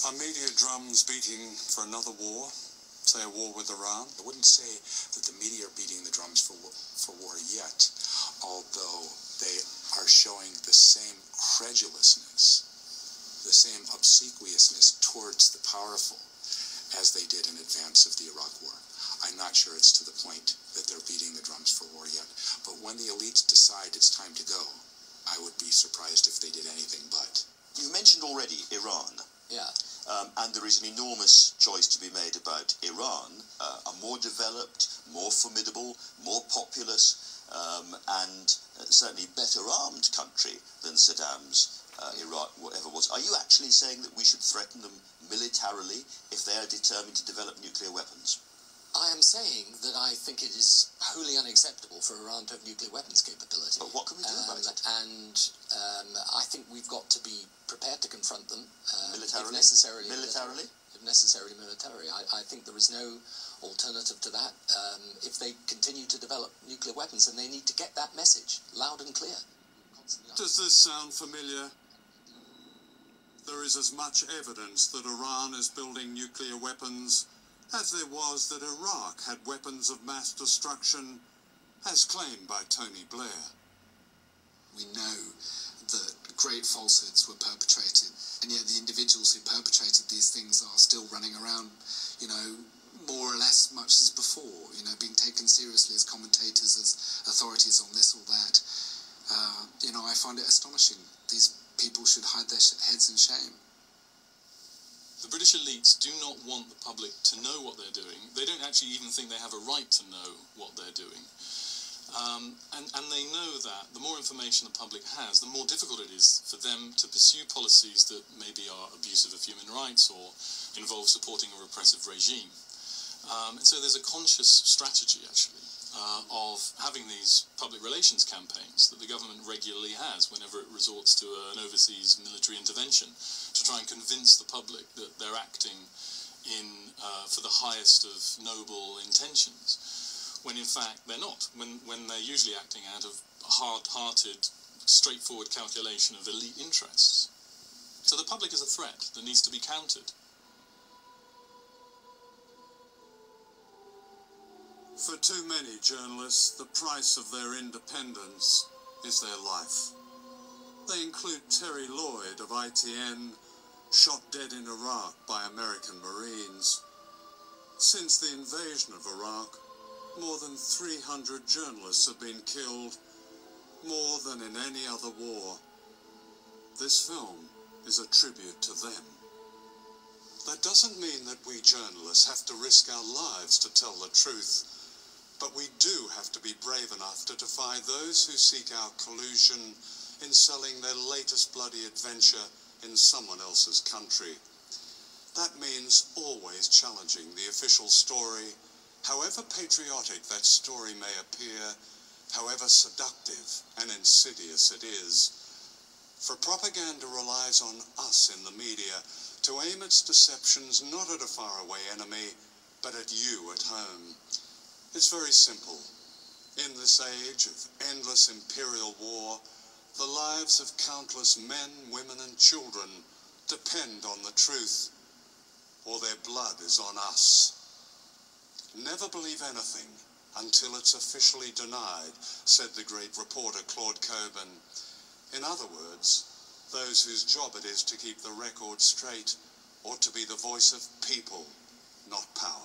Are media drums beating for another war? Say a war with Iran? I wouldn't say that the media are beating the drums for war yet, although they are showing the same credulousness, the same obsequiousness towards the powerful as they did in advance of the Iraq War. I'm not sure it's to the point that they're beating the drums for war yet, but when the elites decide it's time to go, I would be surprised if they did anything but. You mentioned already Iran. Yeah. And there is an enormous choice to be made about Iran, a more developed, more formidable, more populous, and certainly better armed country than Saddam's Iraq, whatever was. Are you actually saying that we should threaten them militarily if they are determined to develop nuclear weapons? I am saying that I think it is wholly unacceptable for Iran to have nuclear weapons capability. But what can we do about it? And I think we've got to be prepared to confront them militarily. If necessarily. Militarily. If necessarily, militarily. I think there is no alternative to that. If they continue to develop nuclear weapons, then they need to get that message loud and clear. Does this sound familiar? There is as much evidence that Iran is building nuclear weapons as there was that Iraq had weapons of mass destruction, as claimed by Tony Blair. We know that great falsehoods were perpetrated, and yet the individuals who perpetrated these things are still running around, you know, more or less much as before, you know, being taken seriously as commentators, as authorities on this or that. You know, I find it astonishing. These people should hide their heads in shame. The British elites do not want the public to know what they're doing. They don't actually even think they have a right to know what they're doing. And they know that the more information the public has, the more difficult it is for them to pursue policies that maybe are abusive of human rights or involve supporting a repressive regime. And so there's a conscious strategy, actually, of having these public relations campaigns that the government regularly has whenever it resorts to an overseas military intervention, to try and convince the public that they're acting for the highest of noble intentions, when in fact they're not, when they're usually acting out of hard-hearted, straightforward calculation of elite interests. So the public is a threat that needs to be countered. For too many journalists, the price of their independence is their life. They include Terry Lloyd of ITN, shot dead in Iraq by American Marines. Since the invasion of Iraq, more than 300 journalists have been killed, more than in any other war. This film is a tribute to them. That doesn't mean that we journalists have to risk our lives to tell the truth. But we do have to be brave enough to defy those who seek our collusion in selling their latest bloody adventure in someone else's country. That means always challenging the official story, however patriotic that story may appear, however seductive and insidious it is. For propaganda relies on us in the media to aim its deceptions not at a faraway enemy, but at you at home. It's very simple. In this age of endless imperial war, the lives of countless men, women and children depend on the truth, or their blood is on us. Never believe anything until it's officially denied, said the great reporter Claude Coburn. In other words, those whose job it is to keep the record straight ought to be the voice of people, not power.